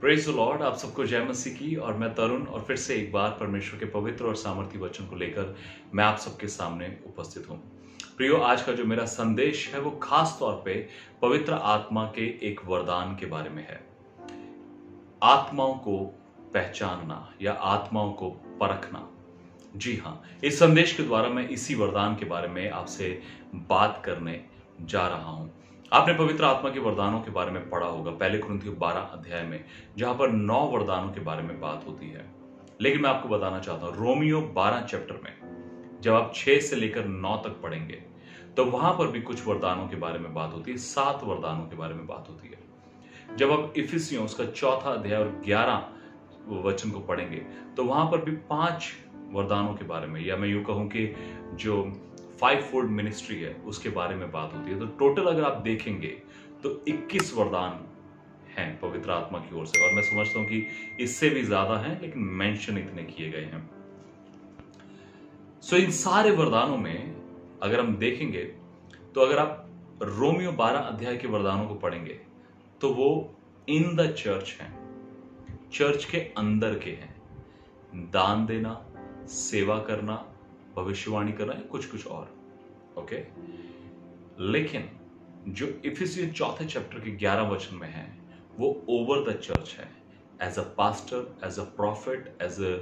Praise the Lord. आप सबको जय मसीह की। और मैं तरुण और फिर से एक बार परमेश्वर के पवित्र और सामर्थी वचन को लेकर मैं आप सबके सामने उपस्थित हूं। प्रियो, आज का जो मेरा संदेश है वो खास तौर पे पवित्र आत्मा के एक वरदान के बारे में है। आत्माओं को पहचानना या आत्माओं को परखना। जी हाँ, इस संदेश के द्वारा मैं इसी वरदान के बारे में आपसे बात करने जा रहा हूं। आपने पवित्र आत्मा के वरदानों के बारे में पढ़ा होगा पहले कुरिन्थियों 12 अध्याय में, जहां पर 9 वरदानों के बारे में बात होती है। लेकिन मैं आपको बताना चाहता हूं, रोमियो 12 चैप्टर में जब आप 6 से लेकर 9 तक पढ़ेंगे तो वहां पर भी कुछ वरदानों के बारे में बात होती है। 7 वरदानों के बारे में बात होती है। जब आप इफिसियों उसका 4 अध्याय और 11 वचन को पढ़ेंगे तो वहां पर भी 5 वरदानों के बारे में, या मैं यूं कहूं कि जो 5 फोल्ड मिनिस्ट्री है उसके बारे में बात होती है। तो टोटल अगर आप देखेंगे तो 21 वरदान हैं पवित्र आत्मा की ओर से, और मैं समझता हूं कि इससे भी ज्यादा हैं, लेकिन मेंशन इतने किए गए हैं। सो इन सारे वरदानों में अगर हम देखेंगे तो अगर आप रोमियो 12 अध्याय के वरदानों को पढ़ेंगे तो वो इन द चर्च हैं, चर्च के अंदर के हैं। दान देना, सेवा करना, भविष्यवाणी करना, कुछ कुछ और। ओके, लेकिन जो इफिसियों 4 चैप्टर के 11 वचन में है वो ओवर द चर्च है। As a pastor, as a prophet, as a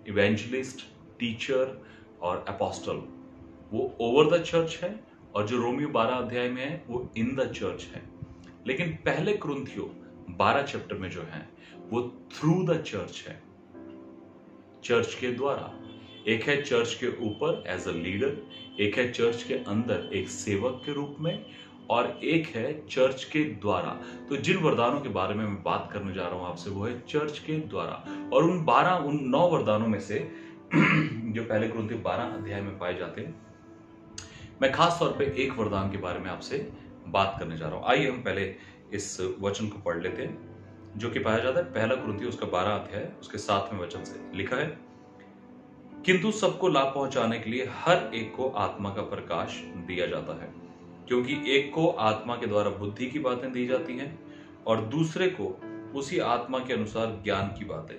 evangelist, teacher और अपोस्टल, वो ओवर द चर्च है। और जो रोमियो 12 अध्याय में है वो इन द चर्च है। लेकिन पहले कुरिन्थियों 12 चैप्टर में जो है वो थ्रू द चर्च है, चर्च के द्वारा। एक है चर्च के ऊपर एज अ लीडर, एक है चर्च के अंदर एक सेवक के रूप में, और एक है चर्च के द्वारा। तो जिन वरदानों के बारे में मैं बात करने जा रहा हूं आपसे वो है चर्च के द्वारा। और उन 9 वरदानों में से जो पहले कुरिन्थियों 12 अध्याय में पाए जाते हैं, मैं खास तौर पे एक वरदान के बारे में आपसे बात करने जा रहा हूं। आइए हम पहले इस वचन को पढ़ लेते हैं, जो कि पाया जाता है पहला कुरिन्थियों उसका 12 अध्याय उसके 7वें वचन से। लिखा है, किंतु सबको लाभ पहुंचाने के लिए हर एक को आत्मा का प्रकाश दिया जाता है, क्योंकि एक को आत्मा के द्वारा बुद्धि की बातें दी जाती हैं और दूसरे को उसी आत्मा के अनुसार ज्ञान की बातें।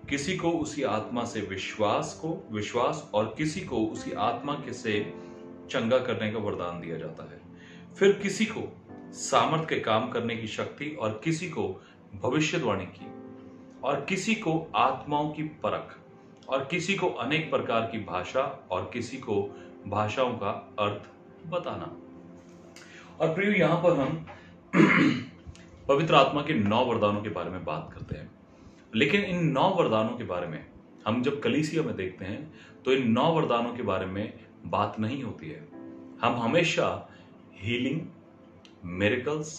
किसी को उसी आत्मा से विश्वास और किसी को उसी आत्मा के से चंगा करने का वरदान दिया जाता है। फिर किसी को सामर्थ के काम करने की शक्ति, और किसी को भविष्यवाणी की, और किसी को आत्माओं की परख, और किसी को अनेक प्रकार की भाषा, और किसी को भाषाओं का अर्थ बताना। और प्रिय, यहां पर हम पवित्र आत्मा के 9 वरदानों के बारे में बात करते हैं। लेकिन इन 9 वरदानों के बारे में हम जब कलीसिया में देखते हैं तो इन 9 वरदानों के बारे में बात नहीं होती है। हम हमेशा हीलिंग, मिरेकल्स,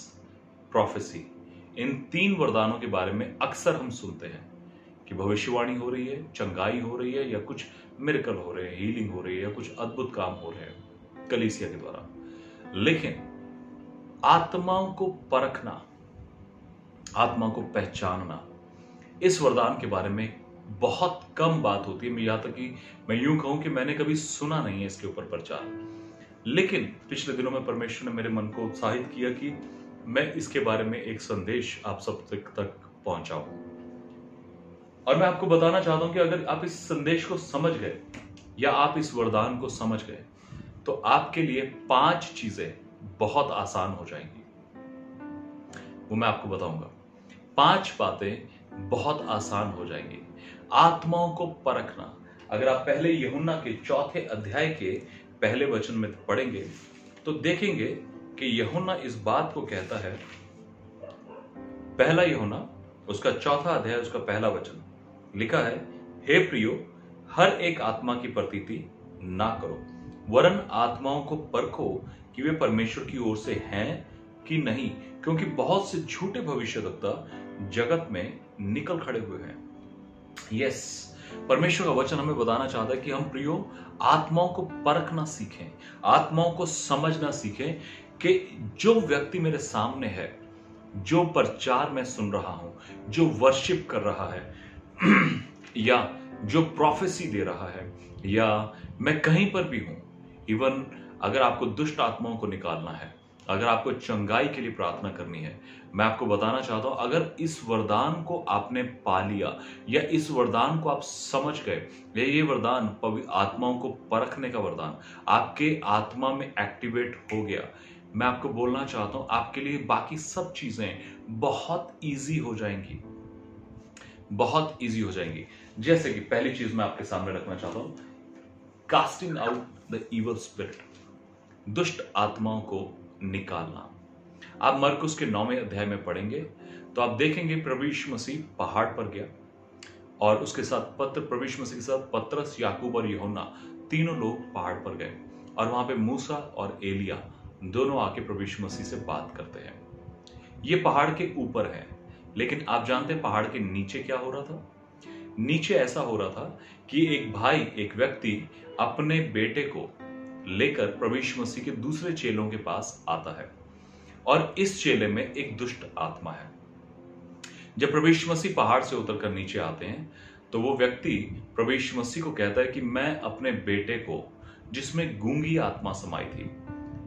प्रोफेसी, इन 3 वरदानों के बारे में अक्सर हम सुनते हैं कि भविष्यवाणी हो रही है, चंगाई हो रही है, या कुछ मिरेकल हो रहे हैं, हीलिंग हो रही है, या कुछ अद्भुत काम हो रहे हैं कलीसिया के द्वारा। लेकिन आत्माओं को परखना, आत्मा को पहचानना, इस वरदान के बारे में बहुत कम बात होती है। मैं यहां तक कि मैं यूं कहूं कि मैंने कभी सुना नहीं है इसके ऊपर प्रचार। लेकिन पिछले दिनों में परमेश्वर ने मेरे मन को उत्साहित किया कि मैं इसके बारे में एक संदेश आप सब तक पहुंचाऊं। और मैं आपको बताना चाहता हूं कि अगर आप इस संदेश को समझ गए या आप इस वरदान को समझ गए तो आपके लिए 5 चीजें बहुत आसान हो जाएंगी। वो मैं आपको बताऊंगा। 5 बातें बहुत आसान हो जाएंगी। आत्माओं को परखना। अगर आप पहले यूहन्ना के 4 अध्याय के पहले वचन में पढ़ेंगे तो देखेंगे कि यूहन्ना इस बात को कहता है। पहला यूहन्ना उसका 4 अध्याय उसका पहला वचन लिखा है, हे प्रियो, हर एक आत्मा की प्रतीति ना करो, वरन आत्माओं को परखो कि वे परमेश्वर की ओर से हैं कि नहीं, क्योंकि बहुत से झूठे भविष्यद्वक्ता जगत में निकल खड़े हुए हैं। यस, परमेश्वर का वचन हमें बताना चाहता है कि हम प्रियो आत्माओं को परखना सीखें, आत्माओं को समझना सीखें कि जो व्यक्ति मेरे सामने है, जो प्रचार मैं सुन रहा हूं, जो वर्शिप कर रहा है, या जो प्रोफेसी दे रहा है, या मैं कहीं पर भी हूं, इवन अगर आपको दुष्ट आत्माओं को निकालना है, अगर आपको चंगाई के लिए प्रार्थना करनी है, मैं आपको बताना चाहता हूं, अगर इस वरदान को आपने पा लिया या इस वरदान को आप समझ गए, या ये वरदान आत्माओं को परखने का वरदान आपके आत्मा में एक्टिवेट हो गया, मैं आपको बोलना चाहता हूं आपके लिए बाकी सब चीजें बहुत इजी हो जाएंगी, बहुत इजी हो जाएंगी। जैसे कि पहली चीज मैं आपके सामने रखना चाहता हूं, casting out the evil spirit, दुष्ट आत्माओं को निकालना। आप मरकुस के 9वें अध्याय में पढ़ेंगे तो आप देखेंगे प्रभु यीशु मसीह पहाड़ पर गया और उसके साथ प्रभु यीशु मसीह के साथ पतरस, याकूब और यूहन्ना तीनों लोग पहाड़ पर गए और वहां पे मूसा और एलिया दोनों आके प्रभु यीशु मसीह से बात करते हैं। ये पहाड़ के ऊपर है, लेकिन आप जानते हैं पहाड़ के नीचे क्या हो रहा था? नीचे ऐसा हो रहा था कि एक भाई, एक व्यक्ति अपने बेटे को लेकर प्रभु यीशु मसीह के दूसरे चेलों के पास आता है और इस चेले में एक दुष्ट आत्मा है। जब प्रभु यीशु मसीह पहाड़ से उतरकर नीचे आते हैं तो वो व्यक्ति प्रभु यीशु मसीह को कहता है कि मैं अपने बेटे को, जिसमें गूंगी आत्मा समाई थी,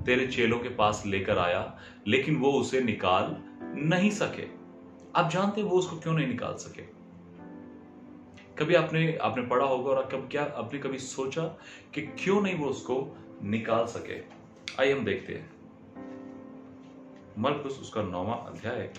तेरे चेलों के पास लेकर आया, लेकिन वो उसे निकाल नहीं सके। आप जानते हैं वो उसको क्यों नहीं निकाल सके? कभी आपने पढ़ा होगा और कब क्या आपने कभी सोचा कि क्यों नहीं वो उसको निकाल सके? आइए हम देखते हैं मरकुस उसका 9वां अध्याय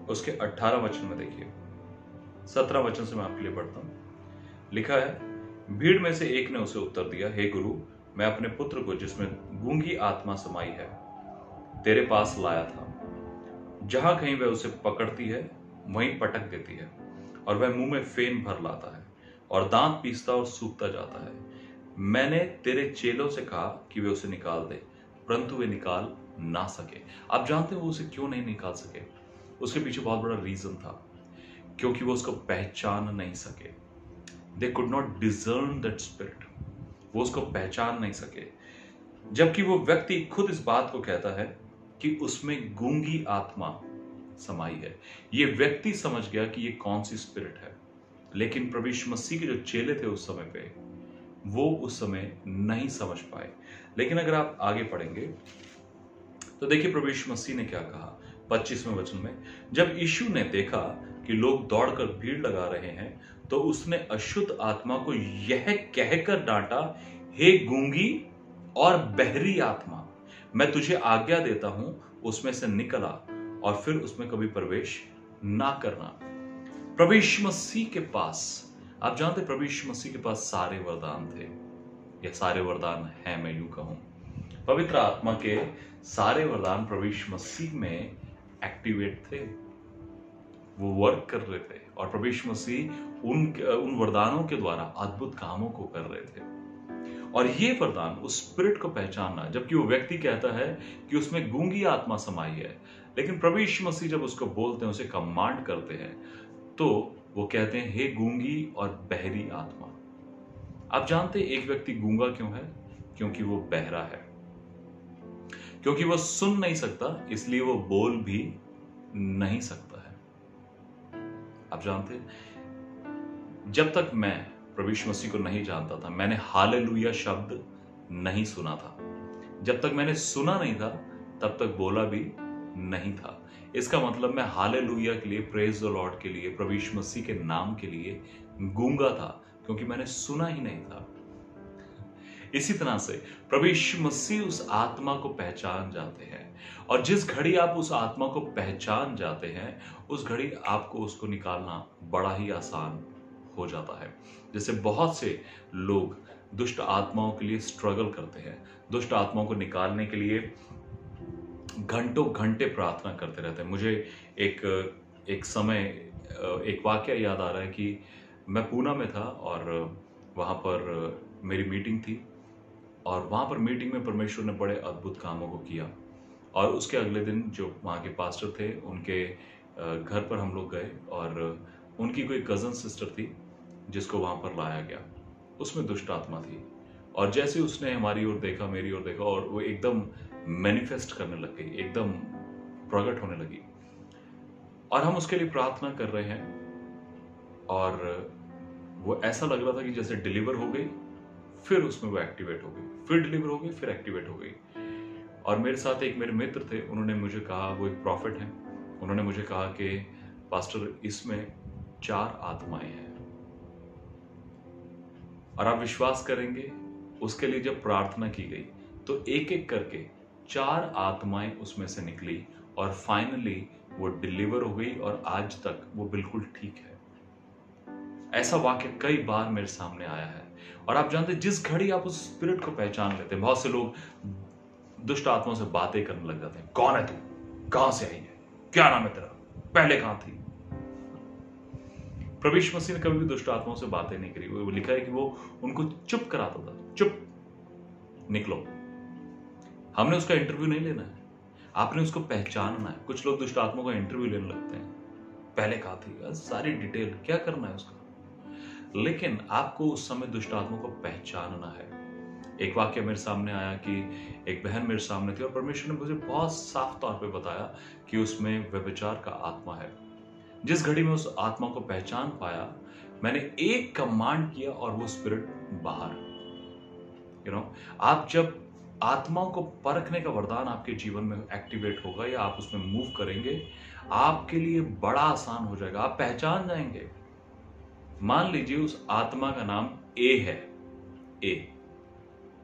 उसके 18 वचन में देखिए, 17 वचन से मैं आपके लिए पढ़ता हूं। लिखा है, भीड़ में से एक ने उसे उत्तर दिया, हे गुरु, मैं अपने पुत्र को, जिसमें गूंगी आत्मा समाई है, तेरे पास लाया था। जहां कहीं वह उसे पकड़ती है वहीं पटक देती है और वह मुंह में फेन भर लाता है और दांत पीसता और सूखता जाता है। मैंने तेरे चेलों से कहा कि वे उसे निकाल दे, परंतु वे निकाल ना सके। आप जानते हो वो उसे क्यों नहीं निकाल सके? उसके पीछे बहुत बड़ा रीजन था, क्योंकि वो उसको पहचान नहीं सके। They could not discern that spirit, वो उसको पहचान नहीं सके। जबकि वो व्यक्ति खुद इस बात को कहता है कि उसमें गूंगी आत्मा समाई है। ये व्यक्ति समझ गया कि ये कौन सी स्पिरिट है, लेकिन प्रभु यीशु मसीह के जो चेले थे उस समय पे, वो उस समय नहीं समझ पाए। लेकिन अगर आप आगे पढ़ेंगे तो देखिए प्रभु यीशु मसीह ने क्या कहा 25वें वचन में, जब यीशु ने देखा कि लोग दौड़कर भीड़ लगा रहे हैं तो उसने अशुद्ध आत्मा को यह कहकर डांटा, हे गूंगी और बहरी आत्मा, मैं तुझे आज्ञा देता हूं उसमें से निकल आ और फिर उसमें कभी प्रवेश ना करना। प्रभु यीशु मसीह के पास, आप जानते प्रभु यीशु मसीह के पास सारे वरदान थे, या सारे वरदान हैं, मैं यूं कहूं पवित्र आत्मा के सारे वरदान प्रभु यीशु मसीह में एक्टिवेट थे, वो वर्क कर रहे थे और प्रभु यीशु मसीह उन वरदानों के द्वारा अद्भुत कामों को कर रहे थे। और ये वरदान उस स्पिरिट को पहचानना, जबकि वो व्यक्ति कहता है कि उसमें गूंगी आत्मा समाई है, लेकिन प्रभु यीशु मसीह जब उसको बोलते हैं, उसे कमांड करते हैं, तो वो कहते हैं, हे गूंगी और बहरी आत्मा। आप जानते हैं एक व्यक्ति गूंगा क्यों है? क्योंकि वो बहरा है, क्योंकि वो सुन नहीं सकता, इसलिए वो बोल भी नहीं सकता है। आप जानते हैं, जब तक मैं प्रभु यीशु मसीह को नहीं जानता था, मैंने हालेलुया शब्द नहीं सुना था। जब तक मैंने सुना नहीं था, तब तक बोला भी नहीं था। इसका मतलब मैं हालेलुया के लिए, प्रेज द लॉर्ड के लिए, प्रभु यीशु मसीह के नाम के लिए गूंगा था, क्योंकि मैंने सुना ही नहीं था। इसी तरह से प्रभु यीशु मसीह उस आत्मा को पहचान जाते हैं, और जिस घड़ी आप उस आत्मा को पहचान जाते हैं, उस घड़ी आपको उसको निकालना बड़ा ही आसान हो जाता है। जैसे बहुत से लोग दुष्ट आत्माओं के लिए स्ट्रगल करते हैं, दुष्ट आत्माओं को निकालने के लिए घंटों घंटे प्रार्थना करते रहते हैं। मुझे एक समय एक वाकया याद आ रहा है कि मैं पूना में था और वहाँ पर मेरी मीटिंग थी, और वहाँ पर मीटिंग में परमेश्वर ने बड़े अद्भुत कामों को किया। और उसके अगले दिन जो वहाँ के पास्टर थे, उनके घर पर हम लोग गए, और उनकी कोई कज़न सिस्टर थी जिसको वहाँ पर लाया गया। उसमें दुष्ट आत्मा थी, और जैसे उसने हमारी ओर देखा, मेरी ओर देखा, और वो एकदम मैनिफेस्ट करने लग गई, एकदम प्रकट होने लगी। और हम उसके लिए प्रार्थना कर रहे हैं, और वो ऐसा लग रहा था कि जैसे डिलीवर हो गई, फिर उसमें वो एक्टिवेट हो गई, फिर डिलीवर हो गई, फिर एक्टिवेट हो गई। और मेरे साथ एक मेरे मित्र थे, उन्होंने मुझे कहा, वो एक प्रॉफिट हैं, उन्होंने मुझे कहा कि पास्टर इसमें 4 आत्माएं हैं। और आप विश्वास करेंगे, उसके लिए जब प्रार्थना की गई तो एक एक करके 4 आत्माएं उसमें से निकली, और फाइनली वो डिलीवर हो गई, और आज तक वो बिल्कुल ठीक है। ऐसा वाक्य कई बार मेरे सामने आया है। और आप जानते हैं, जिस घड़ी आप उस स्पिरिट को पहचान लेते हैं, बहुत से लोग दुष्ट आत्माओं से बातें करने लग जाते हैं। कौन है तू, कहां से आई है, क्या नाम है तेरा, पहले कहां थी। प्रभु यीशु मसीह ने कभी भी दुष्ट आत्माओं से बातें नहीं करी। वो लिखा है कि वो उनको चुप कराता था, चुप, निकलो। हमने उसका इंटरव्यू नहीं लेना है, आपने उसको पहचानना है। कुछ लोग दुष्ट आत्माओं का इंटरव्यू लेने लगते हैं, पहले कहा थी, सारी डिटेल, क्या करना है उसका। लेकिन आपको उस समय दुष्ट आत्माओं को पहचानना है। एक वाक्य मेरे सामने आया कि एक बहन मेरे सामने थी, और परमेश्वर ने मुझे बहुत साफ तौर पे बताया कि उसमें व्यभिचार का आत्मा है। जिस घड़ी में उस आत्मा को पहचान पाया, मैंने एक कमांड किया और वो स्पिरिट बाहर। आप जब आत्माओं को परखने का वरदान आपके जीवन में एक्टिवेट होगा, या आप उसमें मूव करेंगे, आपके लिए बड़ा आसान हो जाएगा। आप पहचान जाएंगे। मान लीजिए उस आत्मा का नाम ए है, ए,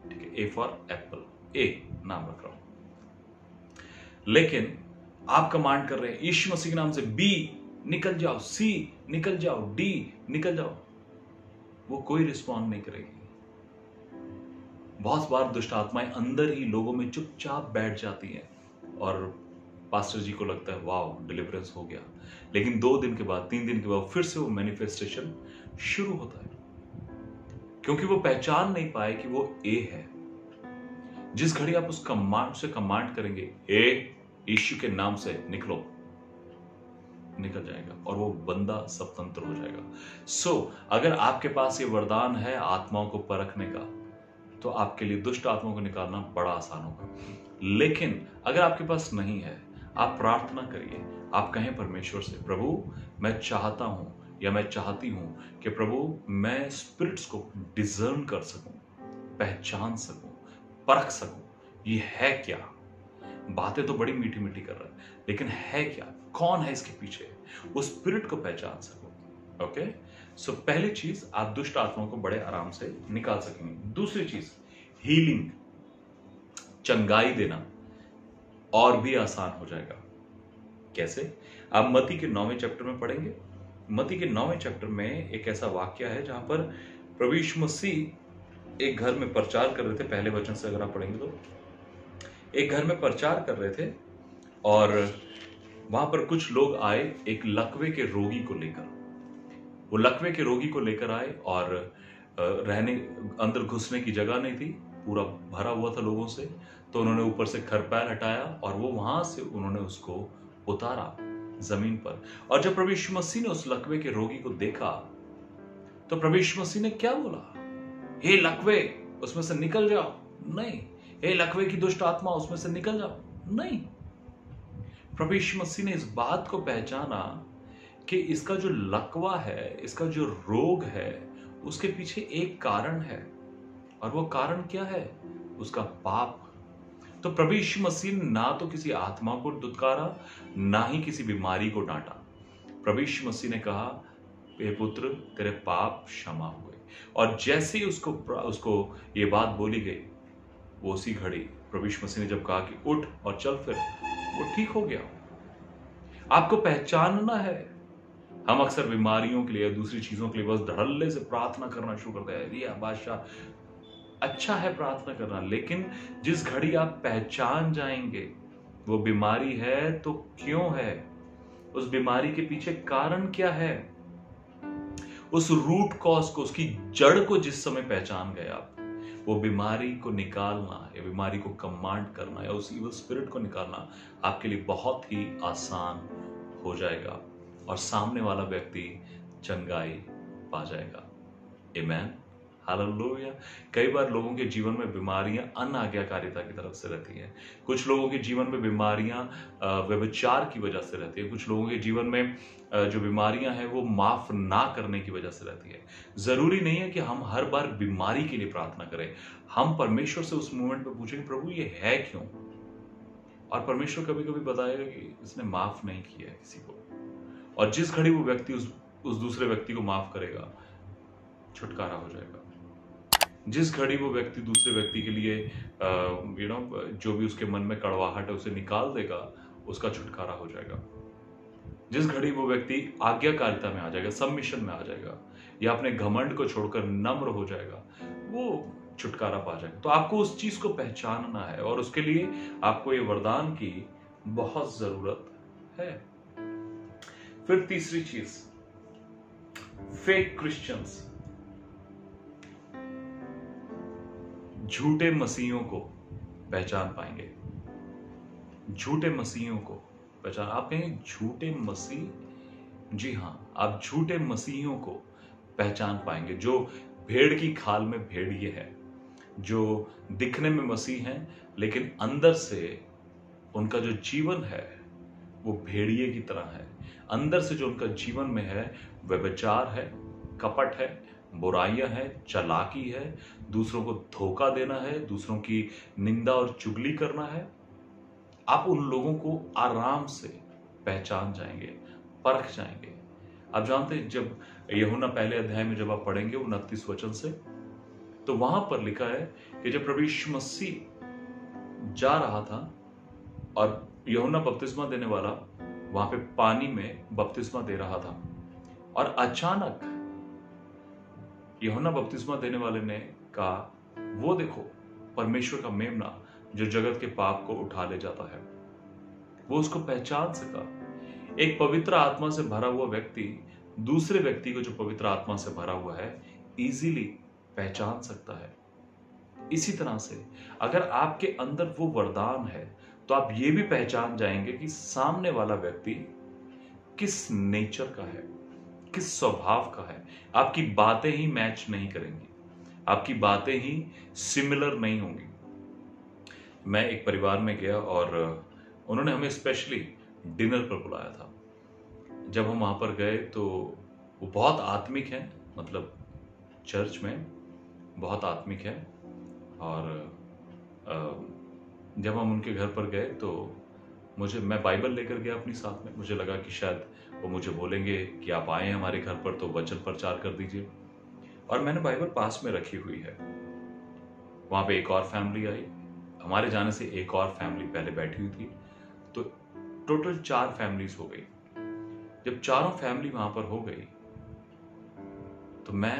ठीक है, ए फॉर एप्पल, ए नाम रख रहा हूं। लेकिन आप कमांड कर रहे हैं यीशु मसीह के नाम से, बी निकल जाओ, सी निकल जाओ, डी निकल जाओ, वो कोई रिस्पॉन्ड नहीं करेगी। बहुत बार दुष्ट आत्माएं अंदर ही लोगों में चुपचाप बैठ जाती हैं, और पास्टर जी को लगता है वाओ डिलीवरेंस हो गया, लेकिन 2 दिन के बाद, 3 दिन के बाद फिर से वो मैनिफेस्टेशन शुरू होता है, क्योंकि वो पहचान नहीं पाए कि वो ए है। जिस घड़ी आप उस कमांड से कमांड करेंगे, ए यीशु के नाम से निकलो, निकल जाएगा, और वो बंदा स्वतंत्र हो जाएगा। अगर आपके पास ये वरदान है आत्माओं को परखने का, तो आपके लिए दुष्ट आत्माओं को निकालना बड़ा आसान होगा। लेकिन अगर आपके पास नहीं है, आप प्रार्थना करिए, आप कहें परमेश्वर से, प्रभु मैं चाहता हूं, या मैं चाहती हूं कि प्रभु मैं स्पिरिट्स को डिजर्न कर सकूं, पहचान सकूं, परख सकूं, ये है क्या। बातें तो बड़ी मीठी मीठी कर रहा है, लेकिन है क्या, कौन है इसके पीछे, उस स्पिरिट को पहचान सकूं। ओके, पहली चीज, आप दुष्ट आत्माओं को बड़े आराम से निकाल सकेंगे। दूसरी चीज, हीलिंग, चंगाई देना और भी आसान हो जाएगा। कैसे? आप मत्ती के 9वें चैप्टर में पढ़ेंगे। मत्ती के 9वें चैप्टर में एक ऐसा वाक्य है जहां पर प्रभु यीशु मसीह एक घर में प्रचार कर रहे थे। पहले वचन से अगर आप पढ़ेंगे तो एक घर में प्रचार कर रहे थे, और वहां पर कुछ लोग आए एक लकवे के रोगी को लेकर। वो लकवे के रोगी को लेकर आए, और रहने, अंदर घुसने की जगह नहीं थी, पूरा भरा हुआ था लोगों से। तो उन्होंने ऊपर से खरपैर हटाया, और वो वहां से उन्होंने उसको उतारा जमीन पर। और जब प्रभु यीशु मसीह ने उस लकवे के रोगी को देखा, तो प्रभु यीशु मसीह ने क्या बोला? हे लकवे, उसमें से निकल जाओ। नहीं। हे लकवे की दुष्ट आत्मा, उसमें से निकल जाओ। नहीं। प्रभु यीशु मसीह ने इस बात को पहचाना कि इसका जो लकवा है, इसका जो रोग है, उसके पीछे एक कारण है, और वो कारण क्या है? उसका पाप। तो प्रभु यीशु मसीह ने ना तो किसी आत्मा को दुत्कारा, ना ही किसी बीमारी को डांटा। प्रभु यीशु मसीह ने कहा, हे पुत्र, तेरे पाप क्षमा हुए। और जैसे ही उसको ये बात बोली गई, वो उसी घड़ी प्रभु यीशु मसीह ने जब कहा कि उठ और चल फिर, वो ठीक हो गया। आपको पहचानना है। हम अक्सर बीमारियों के लिए, दूसरी चीजों के लिए बस धड़ल्ले से प्रार्थना करना शुरू करते हैं। ये बादशाह, अच्छा है प्रार्थना करना, लेकिन जिस घड़ी आप पहचान जाएंगे वो बीमारी है तो क्यों है, उस बीमारी के पीछे कारण क्या है, उस रूट कॉज को, उसकी जड़ को जिस समय पहचान गए आप, वो बीमारी को निकालना, या बीमारी को कमांड करना, या उस इविल स्पिरिट को निकालना आपके लिए बहुत ही आसान हो जाएगा, और सामने वाला व्यक्ति चंगाई पा जाएगा। आमेन, हालेलुया। कई बार लोगों के जीवन में बीमारियां अनाज्ञाकारिता की तरफ से रहती हैं। कुछ लोगों के जीवन में बीमारियां व्यभिचार की वजह से रहती है। कुछ लोगों के जीवन में जो बीमारियां हैं वो माफ ना करने की वजह से रहती है। जरूरी नहीं है कि हम हर बार बीमारी के लिए प्रार्थना करें। हम परमेश्वर से उस मोमेंट में पूछेंगे, प्रभु ये है क्यों? और परमेश्वर कभी कभी बताएगा कि इसने माफ नहीं किया है किसी को, और जिस घड़ी वो व्यक्ति उस दूसरे व्यक्ति को माफ करेगा, छुटकारा हो जाएगा। जिस घड़ी वो व्यक्ति दूसरे व्यक्ति के लिए जो भी उसके मन में कड़वाहट है उसे निकाल देगा, उसका छुटकारा हो जाएगा। जिस घड़ी वो व्यक्ति आज्ञाकारिता में आ जाएगा, सबमिशन में आ जाएगा, या अपने घमंड को छोड़कर नम्र हो जाएगा, वो छुटकारा पा जाएगा। तो आपको उस चीज को पहचानना है, और उसके लिए आपको ये वरदान की बहुत जरूरत है। फिर तीसरी चीज, फेक क्रिश्चियंस, झूठे मसीहों को पहचान पाएंगे। झूठे मसीहों को पहचान, आप कहेंगे झूठे मसीह? जी हां, आप झूठे मसीहों को पहचान पाएंगे, जो भेड़ की खाल में भेड़िए है, जो दिखने में मसीह हैं लेकिन अंदर से उनका जो जीवन है वो भेड़िए की तरह है। अंदर से जो उनका जीवन में है व्यभिचार है, कपट है, बुराइयां है, चालाकी है, दूसरों को धोखा देना है, दूसरों की निंदा और चुगली करना है। आप उन लोगों को आराम से पहचान जाएंगे, परख जाएंगे। आप जानते हैं, जब यूहन्ना पहले अध्याय में जब आप पढ़ेंगे 29 वचन से, तो वहां पर लिखा है कि जब प्रभु यीशु मसीह जा रहा था और यूहन्ना बपतिस्मा देने वाला वहां पे पानी में बपतिस्मा दे रहा था, और अचानक यूहन्ना बपतिस्मा देने वाले ने कहा, वो देखो परमेश्वर का मेमना जो जगत के पाप को उठा ले जाता है। वो उसको पहचान सका। एक पवित्र आत्मा से भरा हुआ व्यक्ति दूसरे व्यक्ति को जो पवित्र आत्मा से भरा हुआ है इजीली पहचान सकता है। इसी तरह से अगर आपके अंदर वो वरदान है तो आप ये भी पहचान जाएंगे कि सामने वाला व्यक्ति किस नेचर का है, किस स्वभाव का है। आपकी बातें ही मैच नहीं करेंगी, आपकी बातें ही सिमिलर नहीं होंगी। मैं एक परिवार में गया और उन्होंने हमें स्पेशली डिनर पर बुलाया था। जब हम वहां पर गए तो वो बहुत आत्मिक है, मतलब चर्च में बहुत आत्मिक है, और जब हम उनके घर पर गए तो मैं बाइबल लेकर गया अपनी साथ में। मुझे लगा कि शायद वो मुझे बोलेंगे कि आप आए हैं हमारे घर पर तो वचन प्रचार कर दीजिए, और मैंने बाइबल पास में रखी हुई है। वहां पे एक और फैमिली आई, हमारे जाने से एक और फैमिली पहले बैठी हुई थी, तो टोटल 4 फैमिलीज हो गई। जब चारों फैमिली वहां पर हो गई तो मैं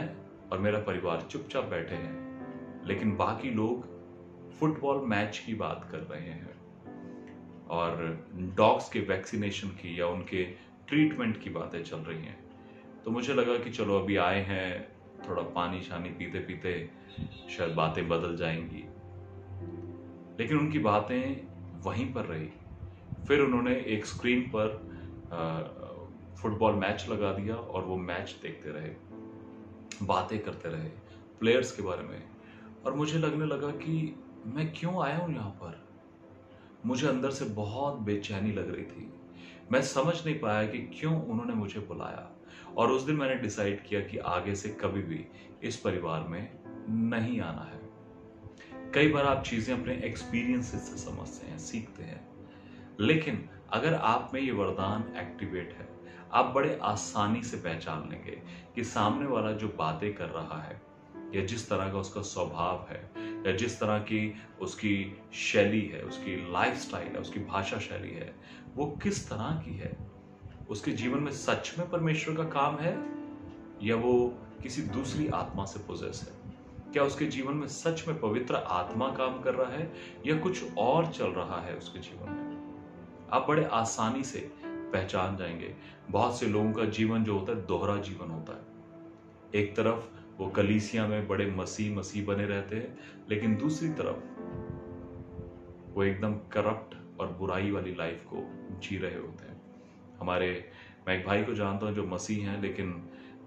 और मेरा परिवार चुपचाप बैठे हैं, लेकिन बाकी लोग फुटबॉल मैच की बात कर रहे हैं और डॉग्स के वैक्सीनेशन की या उनके ट्रीटमेंट की बातें चल रही हैं। तो मुझे लगा कि चलो अभी आए हैं, थोड़ा पानी शानी पीते पीते शायद बातें बदल जाएंगी, लेकिन उनकी बातें वहीं पर रही। फिर उन्होंने एक स्क्रीन पर फुटबॉल मैच लगा दिया और वो मैच देखते रहे, बातें करते रहे प्लेयर्स के बारे में, और मुझे लगने लगा कि मैं क्यों आया हूं यहाँ पर। मुझे अंदर से बहुत बेचैनी लग रही थी। मैं समझ नहीं पाया कि क्यों उन्होंने मुझे बुलाया, और उस दिन मैंने डिसाइड किया कि आगे से कभी भी इस परिवार में नहीं आना है। कई बार आप चीजें अपने एक्सपीरियंसेस से समझते हैं, सीखते हैं, लेकिन अगर आप में ये वरदान एक्टिवेट है, आप बड़े आसानी से पहचान लेंगे कि सामने वाला जो बातें कर रहा है या जिस तरह का उसका स्वभाव है या जिस तरह की उसकी शैली है, उसकी लाइफस्टाइल है, उसकी भाषा शैली है, वो किस तरह की है। उसके जीवन में सच में परमेश्वर का काम है या वो किसी दूसरी आत्मा से पोजेस है। क्या उसके जीवन में सच में पवित्र आत्मा काम कर रहा है या कुछ और चल रहा है उसके जीवन में। आप बड़े आसानी से पहचान जाएंगे। बहुत से लोगों का जीवन जो होता है दोहरा जीवन होता है। एक तरफ वो कलीसिया में बड़े मसीह बने रहते हैं, लेकिन दूसरी तरफ वो एकदम करप्ट और बुराई वाली लाइफ को जी रहे होते हैं। मैं एक भाई को जानता हूं जो मसीह हैं, लेकिन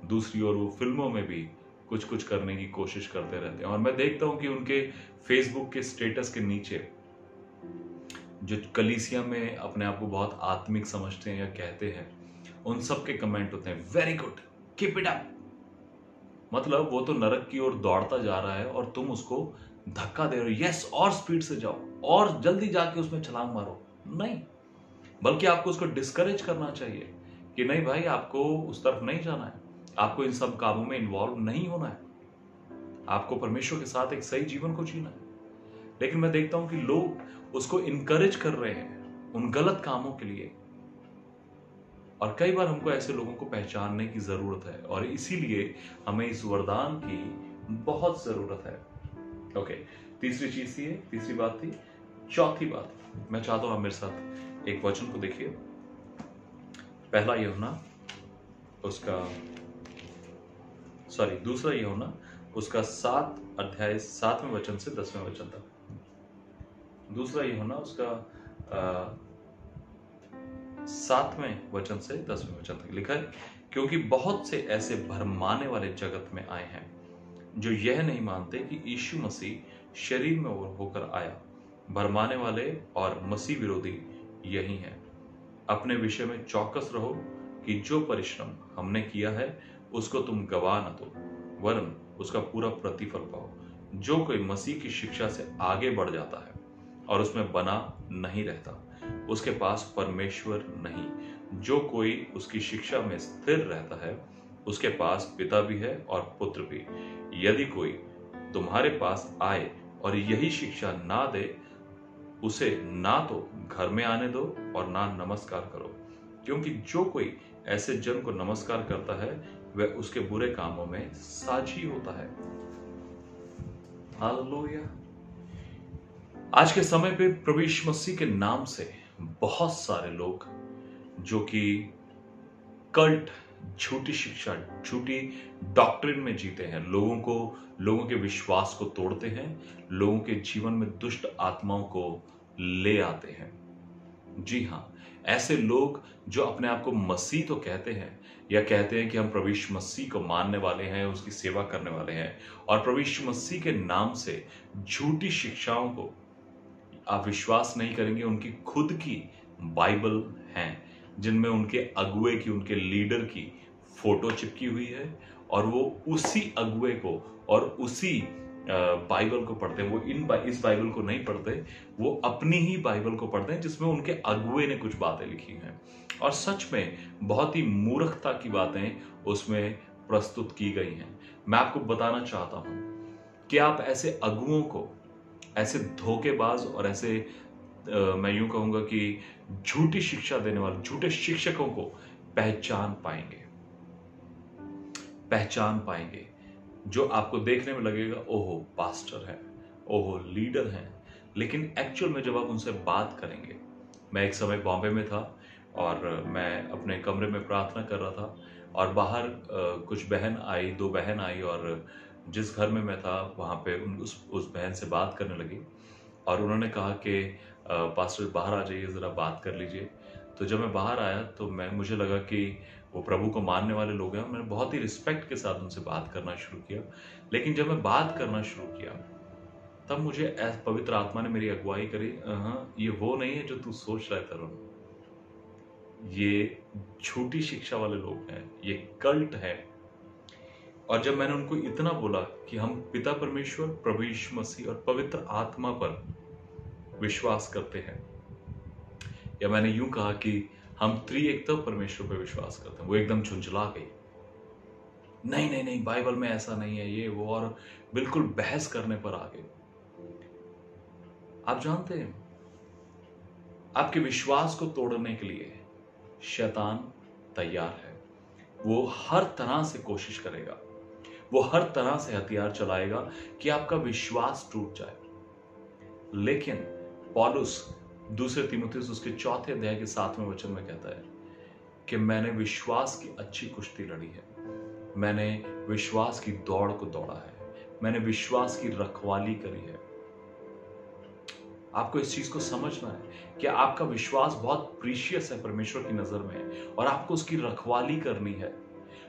दूसरी ओर वो फिल्मों में भी कुछ कुछ करने की कोशिश करते रहते हैं। और मैं देखता हूं कि उनके फेसबुक के स्टेटस के नीचे जो कलीसिया में अपने आप को बहुत आत्मिक समझते हैं या कहते हैं, उन सब के कमेंट होते हैं, very good, keep it up. मतलब वो तो नरक की ओर दौड़ता जा रहा है और तुम उसको धक्का दे रहे हो, यस, और स्पीड से जाओ और जल्दी जाके उसमें छलांग मारो। नहीं, बल्कि आपको उसको डिस्करेज करना चाहिए कि नहीं भाई, आपको उस तरफ नहीं जाना है, आपको इन सब कामों में इन्वॉल्व नहीं होना है, आपको परमेश्वर के साथ एक सही जीवन को जीना है। लेकिन मैं देखता हूं कि लोग उसको इनकरेज कर रहे हैं उन गलत कामों के लिए। और कई बार हमको ऐसे लोगों को पहचानने की जरूरत है और इसीलिए हमें इस वरदान की बहुत जरूरत है। ओके, तीसरी चीज थी, तीसरी बात थी। चौथी बात, मैं चाहता हूं आप मेरे साथ एक वचन को देखिए। पहला यूहन्ना दूसरा यूहन्ना उसका 7 अध्याय 7वें वचन से 10वें वचन तक। दूसरा यूहन्ना उसका 7वें वचन से 10वें वचन तक लिखा है, क्योंकि बहुत से ऐसे भरमाने वाले जगत में आए हैं जो यह नहीं मानते कि यीशु मसीह शरीर में होकर आया। भरमाने वाले और मसीह विरोधी यही हैं। अपने विषय में चौकस रहो कि जो परिश्रम हमने किया है उसको तुम गवा न दो, वरन उसका पूरा प्रतिफल पाओ। जो कोई मसीह की शिक्षा से आगे बढ़ जाता है और उसमें बना नहीं रहता, उसके पास परमेश्वर नहीं। जो कोई उसकी शिक्षा में स्थिर रहता है, उसके पास पिता भी है और पुत्र भी। यदि कोई तुम्हारे पास आए और यही शिक्षा ना दे, उसे ना तो घर में आने दो और ना नमस्कार करो, क्योंकि जो कोई ऐसे जन को नमस्कार करता है वह उसके बुरे कामों में साझी होता है। हालेलुया। आज के समय पे प्रभु यीशु मसीह के नाम से बहुत सारे लोग जो कि कल्ट, झूठी शिक्षा, झूठी डॉक्ट्रिन में जीते हैं, लोगों के विश्वास को तोड़ते हैं, लोगों के जीवन में दुष्ट आत्माओं को ले आते हैं। जी हां, ऐसे लोग जो अपने आप को मसीह तो कहते हैं या कहते हैं कि हम प्रभु यीशु मसीह को मानने वाले हैं, उसकी सेवा करने वाले हैं, और प्रभु यीशु मसीह के नाम से झूठी शिक्षाओं को आप विश्वास नहीं करेंगे। उनकी खुद की बाइबल हैं जिनमें उनके अगुए की, उनके लीडर की फोटो चिपकी हुई है और वो उसी अगुए को और उसी बाइबल को पढ़ते हैं। वो इस बाइबल को नहीं पढ़ते, वो अपनी ही बाइबल को पढ़ते हैं जिसमें उनके अगुए ने कुछ बातें लिखी हैं और सच में बहुत ही मूर्खता की बातें उसमें प्रस्तुत की गई हैं। मैं आपको बताना चाहता हूं कि आप ऐसे अगुओं को, ऐसे धोखेबाज और ऐसे मैं यूं कहूंगा कि झूठी शिक्षा देने वाले झूठे शिक्षकों को पहचान पाएंगे, जो आपको देखने में लगेगा ओहो पास्टर है, ओहो लीडर है, लेकिन एक्चुअल में जब आप उनसे बात करेंगे। मैं एक समय बॉम्बे में था और मैं अपने कमरे में प्रार्थना कर रहा था और बाहर कुछ बहन आई, 2 बहन आई और जिस घर में मैं था वहां पे उस बहन से बात करने लगी और उन्होंने कहा कि पास्टर बाहर आ जाइए, जरा बात कर लीजिए। तो जब मैं बाहर आया तो मुझे लगा कि वो प्रभु को मानने वाले लोग हैं। मैंने बहुत ही रिस्पेक्ट के साथ उनसे बात करना शुरू किया, लेकिन जब मैं बात करना शुरू किया तब मुझे पवित्र आत्मा ने मेरी अगुवाई करी, ये वो नहीं है जो तू सोच रहा है तरुण, ये झूठी शिक्षा वाले लोग हैं, ये कल्ट है। और जब मैंने उनको इतना बोला कि हम पिता परमेश्वर, प्रभु यीशु मसीह और पवित्र आत्मा पर विश्वास करते हैं, या मैंने यूं कहा कि हम त्रिएकता परमेश्वर पर विश्वास करते हैं, वो एकदम झुंझला गई। नहीं नहीं नहीं, बाइबल में ऐसा नहीं है, ये वो, और बिल्कुल बहस करने पर आ गए। आप जानते हैं, आपके विश्वास को तोड़ने के लिए शैतान तैयार है। वो हर तरह से कोशिश करेगा, वो हर तरह से हथियार चलाएगा कि आपका विश्वास टूट जाए। लेकिन पौलुस 2 तीमुथियुस उसके 4 अध्याय के 7वें वचन में कहता है कि मैंने विश्वास की अच्छी कुश्ती लड़ी है, मैंने विश्वास की दौड़ को दौड़ा है, मैंने विश्वास की रखवाली करी है। आपको इस चीज को समझना है कि आपका विश्वास बहुत प्रीशियस है परमेश्वर की नजर में और आपको उसकी रखवाली करनी है।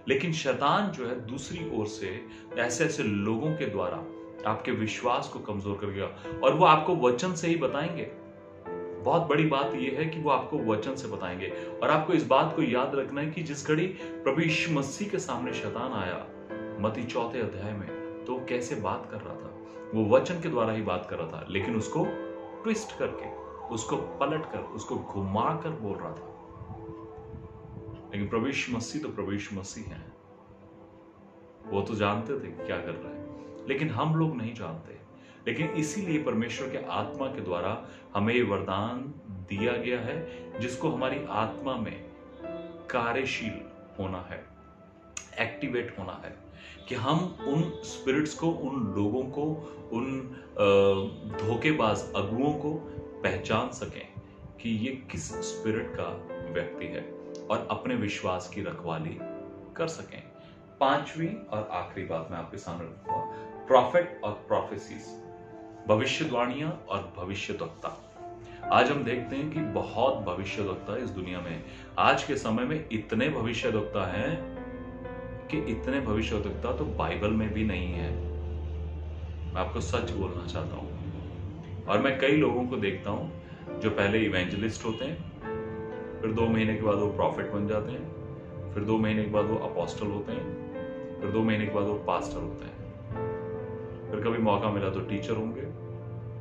लेकिन शैतान जो है दूसरी ओर से ऐसे ऐसे लोगों के द्वारा आपके विश्वास को कमजोर करेगा, और वो आपको वचन से ही बताएंगे। बहुत बड़ी बात यह है कि वो आपको वचन से बताएंगे। और आपको इस बात को याद रखना है कि जिस घड़ी प्रभु यीशु मसीह के सामने शैतान आया मत्ती 4 अध्याय में, तो वो कैसे बात कर रहा था? वो वचन के द्वारा ही बात कर रहा था, लेकिन उसको ट्विस्ट करके, उसको पलट कर, उसको घुमा कर बोल रहा था। लेकिन प्रभु यीशु मसीह तो प्रभु यीशु मसीह हैं, वो तो जानते थे क्या कर रहे हैं, लेकिन हम लोग नहीं जानते। लेकिन इसीलिए परमेश्वर के आत्मा के द्वारा हमें ये वरदान दिया गया है, जिसको हमारी आत्मा में कार्यशील होना है, एक्टिवेट होना है, कि हम उन स्पिरिट्स को, उन लोगों को, उन धोखेबाज अगुओं को पहचान सकें कि ये किस स्पिरिट का व्यक्ति है, और अपने विश्वास की रखवाली कर सकें। पांचवी और आखिरी बात मैं आपके सामने रखूंगा, प्रॉफिट और प्रोफेसीज, भविष्यवाणियां और भविष्यद्वक्ता। आज हम देखते हैं कि बहुत भविष्यद्वक्ता इस दुनिया में, आज के समय में इतने भविष्यद्वक्ता हैं कि इतने भविष्यद्वक्ता तो बाइबल में भी नहीं है। मैं आपको सच बोलना चाहता हूं। और मैं कई लोगों को देखता हूं जो पहले इवेंजलिस्ट होते हैं, फिर 2 महीने के बाद वो प्रॉफिट बन जाते हैं, फिर 2 महीने के बाद वो अपोस्टल होते हैं, फिर 2 महीने के बाद वो पास्टर होते हैं, फिर कभी मौका मिला तो टीचर होंगे,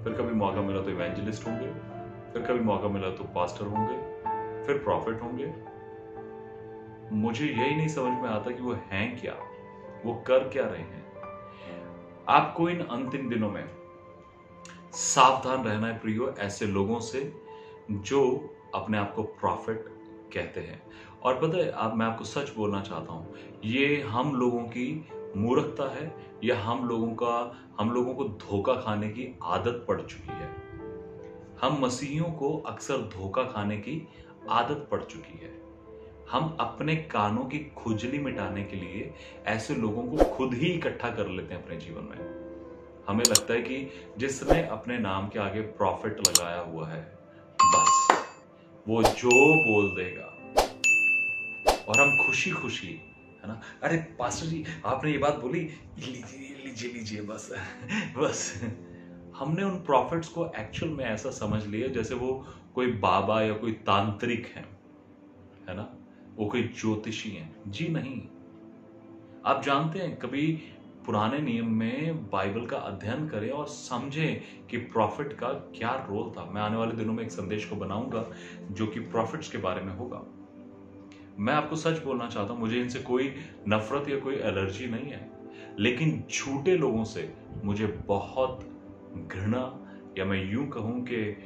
फिर कभी मौका मिला तो इवेंजलिस्ट होंगे, फिर कभी मौका मिला तो पास्टर होंगे, फिर प्रॉफिट होंगे। मुझे यही नहीं समझ में आता कि वो हैं क्या, वो कर क्या रहे हैं। आपको इन अंतिम दिनों में सावधान रहना है प्रियो, ऐसे लोगों से जो अपने आप को प्रॉफिट कहते हैं। और पता है, मैं आपको सच बोलना चाहता हूं, ये हम लोगों की मूर्खता है, या हम लोगों को धोखा खाने की आदत पड़ चुकी है। हम मसीहियों को अक्सर धोखा खाने की आदत पड़ चुकी है। हम अपने कानों की खुजली मिटाने के लिए ऐसे लोगों को खुद ही इकट्ठा कर लेते हैं अपने जीवन में। हमें लगता है कि जिसने अपने नाम के आगे प्रॉफिट लगाया हुआ है, बस वो जो बोल देगा, और हम खुशी खुशी, है ना, अरे पास्टर जी आपने ये बात बोली, लीजिए लीजिए बस बस। हमने उन प्रॉफिट्स को एक्चुअल में ऐसा समझ लिया जैसे वो कोई बाबा या कोई तांत्रिक है ना, वो कोई ज्योतिषी हैं। जी नहीं। आप जानते हैं, कभी पुराने नियम में बाइबल का अध्ययन करें और समझें कि प्रॉफिट का क्या रोल था। मैं आने वाले दिनों में एक संदेश को बनाऊंगा जो कि प्रॉफिट्स के बारे में होगा। मैं आपको सच बोलना चाहता हूं, मुझे इनसे कोई नफरत या कोई एलर्जी नहीं है, लेकिन झूठे लोगों से मुझे बहुत घृणा, या मैं यूं कहूं कि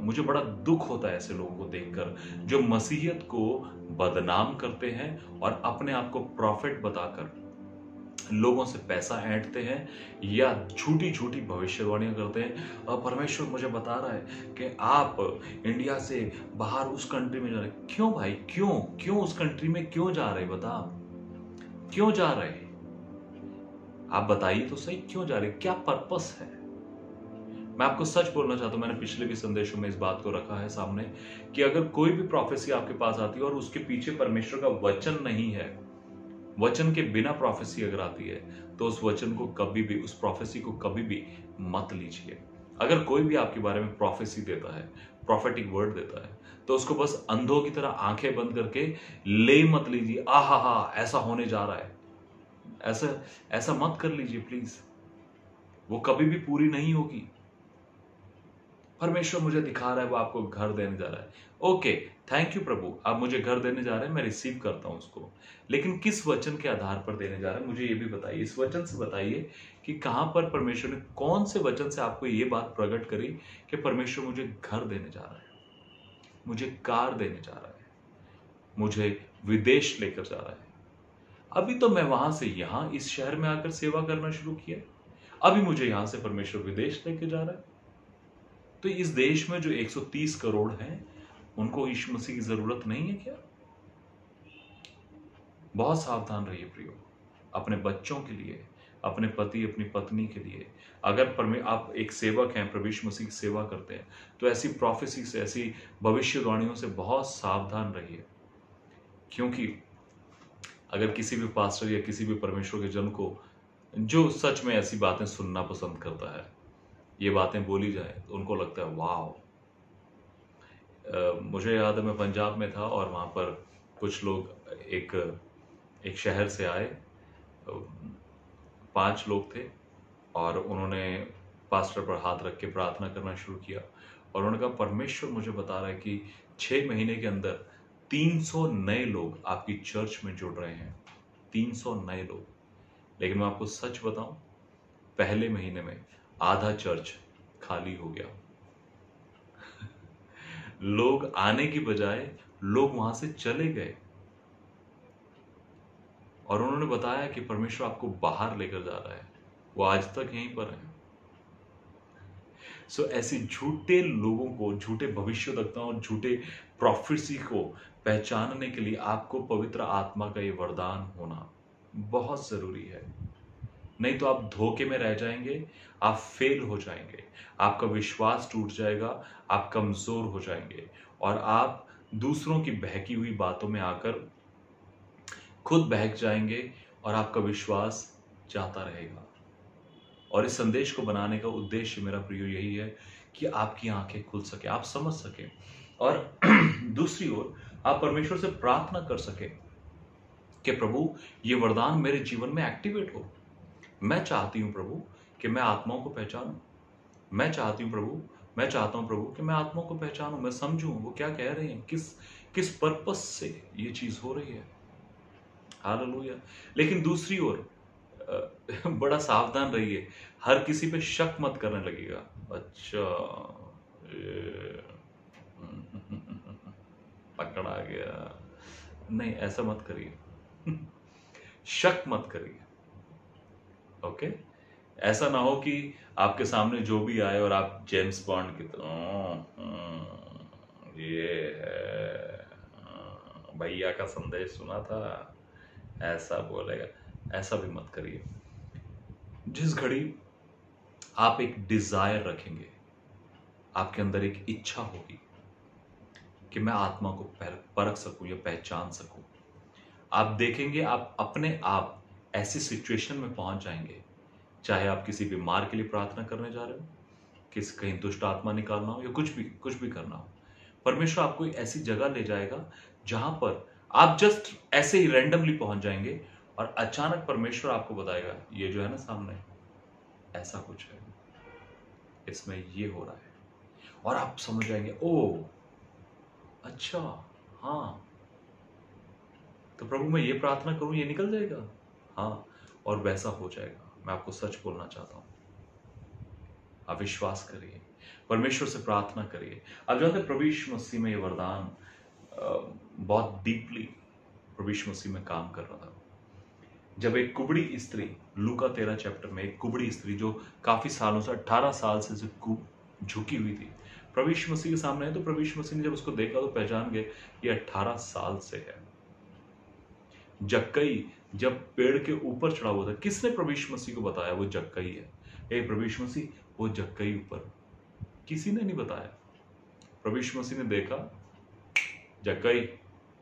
मुझे बड़ा दुख होता है ऐसे लोगों को देखकर जो मसीहियत को बदनाम करते हैं और अपने आप को प्रॉफिट बताकर लोगों से पैसा ऐंठते हैं, या झूठी झूठी भविष्यवाणियां करते हैं। और परमेश्वर मुझे बता रहा है कि आप इंडिया से बाहर उस कंट्री में जा रहे। क्यों भाई, क्यों उस कंट्री में क्यों जा रहे? बता, क्यों जा रहे? आप बताइए तो सही, क्यों जा रहे? क्या पर्पस है? मैं आपको सच बोलना चाहता हूं, मैंने पिछले भी संदेशों में इस बात को रखा है सामने कि अगर कोई भी प्रोफेसी आपके पास आती है और उसके पीछे परमेश्वर का वचन नहीं है, वचन के बिना प्रोफेसी अगर आती है, तो उस वचन को कभी भी, उस प्रोफेसी को कभी भी मत लीजिए। अगर कोई भी आपके बारे में प्रोफेसी देता है, प्रॉफिटिक वर्ड देता है, तो उसको बस अंधों की तरह आंखें बंद करके ले मत लीजिए। आहा ऐसा होने जा रहा है, ऐसा मत कर लीजिए प्लीज, वो कभी भी पूरी नहीं होगी। परमेश्वर मुझे दिखा रहा है वो आपको घर देने जा रहा है। ओके, थैंक यू प्रभु, आप मुझे घर देने जा रहे हैं, मैं रिसीव करता हूं उसको, लेकिन किस वचन के आधार पर देने जा रहे हैं मुझे ये भी बताइए। इस वचन से बताइए कि कहां पर परमेश्वर ने, कौन से वचन से आपको ये बात प्रकट करी कि परमेश्वर मुझे घर देने जा रहा है, मुझे कार देने जा रहा है, मुझे विदेश लेकर जा रहा है। अभी तो मैं वहां से यहां इस शहर में आकर सेवा करना शुरू किया, अभी मुझे यहां से परमेश्वर विदेश लेकर जा रहा है। तो इस देश में जो 130 करोड़ हैं, उनको यीशु मसीह की जरूरत नहीं है क्या? बहुत सावधान रहिए प्रियो, अपने बच्चों के लिए, अपने पति अपनी पत्नी के लिए। अगर आप एक सेवक हैं, प्रभु यीशु मसीह की सेवा करते हैं, तो ऐसी प्रोफेसी से, ऐसी भविष्यवाणियों से बहुत सावधान रहिए, क्योंकि अगर किसी भी पास्टर या किसी भी परमेश्वर के जन को जो सच में ऐसी बातें सुनना पसंद करता है, ये बातें बोली जाए तो उनको लगता है वाह। मुझे याद है मैं पंजाब में था और वहाँ पर कुछ लोग एक एक शहर से आए, 5 लोग थे और उन्होंने पास्टर पर हाथ रख के प्रार्थना करना शुरू किया और उन्होंने कहा परमेश्वर मुझे बता रहा है कि 6 महीने के अंदर 300 नए लोग आपकी चर्च में जुड़ रहे हैं, 300 नए लोग। लेकिन मैं आपको सच बताऊं, पहले महीने में आधा चर्च खाली हो गया। लोग आने की बजाय लोग वहां से चले गए और उन्होंने बताया कि परमेश्वर आपको बाहर लेकर जा रहा है, वो आज तक यहीं पर है। सो ऐसे झूठे लोगों को, झूठे भविष्यवक्ताओं, झूठे प्रोफेसी को पहचानने के लिए आपको पवित्र आत्मा का ये वरदान होना बहुत जरूरी है। नहीं तो आप धोखे में रह जाएंगे, आप फेल हो जाएंगे, आपका विश्वास टूट जाएगा, आप कमजोर हो जाएंगे और आप दूसरों की बहकी हुई बातों में आकर खुद बहक जाएंगे और आपका विश्वास जाता रहेगा। और इस संदेश को बनाने का उद्देश्य मेरा प्रियो यही है कि आपकी आंखें खुल सके, आप समझ सके और दूसरी ओर आप परमेश्वर से प्रार्थना कर सके कि प्रभु ये वरदान मेरे जीवन में एक्टिवेट हो। मैं चाहती हूं प्रभु कि मैं आत्माओं को पहचानूं। मैं चाहती हूं प्रभु, मैं चाहता हूं प्रभु कि मैं आत्माओं को पहचानूं, मैं समझूं वो क्या कह रहे हैं, किस पर्पस से ये चीज हो रही है। हालेलुया। लेकिन दूसरी ओर बड़ा सावधान रहिए, हर किसी पे शक मत करने लगेगा। अच्छा पकड़ा गया, नहीं ऐसा मत करिए। शक मत करिए, ओके। ऐसा ना हो कि आपके सामने जो भी आए और आप जेम्स बॉन्ड की तरह ये है भैया का संदेश सुना था, ऐसा बोलेगा, ऐसा भी मत करिए। जिस घड़ी आप एक डिजायर रखेंगे, आपके अंदर एक इच्छा होगी कि मैं आत्मा को परख सकूं या पहचान सकूं, आप देखेंगे आप अपने आप ऐसी सिचुएशन में पहुंच जाएंगे, चाहे आप किसी बीमार के लिए प्रार्थना करने जा रहे हो, किसी कहीं दुष्ट आत्मा निकालना हो या कुछ भी करना हो, परमेश्वर आपको एक ऐसी जगह ले जाएगा जहां पर आप जस्ट ऐसे ही रैंडमली पहुंच जाएंगे और अचानक परमेश्वर आपको बताएगा ये जो है ना सामने, ऐसा कुछ है, इसमें ये हो रहा है, और आप समझ जाएंगे ओ अच्छा हाँ, तो प्रभु मैं ये प्रार्थना करूं ये निकल जाएगा, हाँ, और वैसा हो जाएगा। मैं आपको सच बोलना चाहता हूं, आप विश्वास करिए, परमेश्वर से प्रार्थना करिए। अब जानते प्रभु यीशु मसीह में ये वरदान बहुत डीपली प्रभु यीशु मसीह में काम कर रहा था। जब एक कुबड़ी स्त्री, लूका 13 चैप्टर में एक कुबड़ी स्त्री जो काफी सालों से 18 साल से झुकी हुई थी, प्रभु यीशु मसीह के सामने है, तो प्रभु यीशु मसीह ने जब उसको देखा तो पहचान गए ये 18 साल से है। जक्कई जब पेड़ के ऊपर चढ़ा हुआ था, किसने प्रभु यीशु मसीह को बताया वो जक्कई है? ए प्रभु यीशु मसीह वो जक्कई ऊपर, किसी ने नहीं बताया। प्रभु यीशु मसीह ने देखा, जक्कई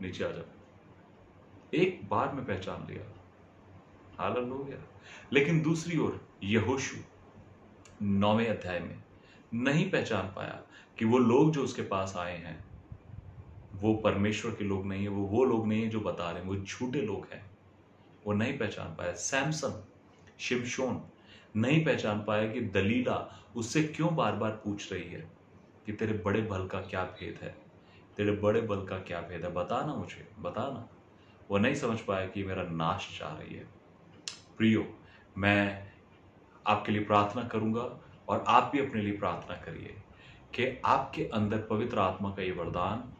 नीचे आ जा, एक बार में पहचान लिया। हालेलुया। लेकिन दूसरी ओर यहोशू 9वें अध्याय में नहीं पहचान पाया कि वो लोग जो उसके पास आए हैं वो परमेश्वर के लोग नहीं है, वो लोग नहीं है जो बता रहे हैं, वो झूठे लोग हैं, वो नहीं पहचान पाया। सैमसन, शिमशोन नहीं पहचान पाया कि दलीला उससे क्यों बार बार पूछ रही है कि तेरे बड़े बल का क्या भेद है, तेरे बड़े बल का क्या भेद है, बताना मुझे, बताना। वो नहीं समझ पाया कि मेरा नाश चाह रही है। प्रियो, मैं आपके लिए प्रार्थना करूंगा और आप भी अपने लिए प्रार्थना करिए कि आपके अंदर पवित्र आत्मा का ये वरदान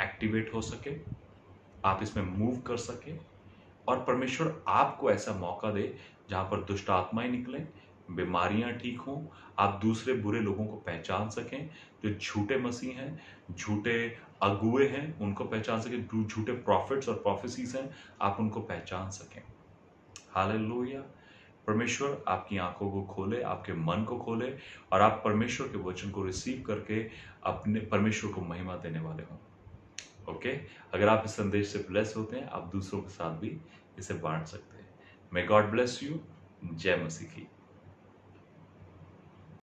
एक्टिवेट हो सके, आप इसमें मूव कर सके और परमेश्वर आपको ऐसा मौका दे जहां पर दुष्ट आत्माएं निकलें, बीमारियां ठीक हों, आप दूसरे बुरे लोगों को पहचान सकें, जो झूठे मसीह हैं, झूठे अगुए हैं, उनको पहचान सकें, झूठे प्रॉफिट्स और प्रोफेसीज हैं, आप उनको पहचान सकें। हालेलुया। परमेश्वर आपकी आंखों को खोले, आपके मन को खोले और आप परमेश्वर के वचन को रिसीव करके अपने परमेश्वर को महिमा देने वाले हों। ओके, अगर आप इस संदेश से ब्लेस होते हैं, आप दूसरों के साथ भी इसे बांट सकते हैं। May God bless you. जय मसीह की।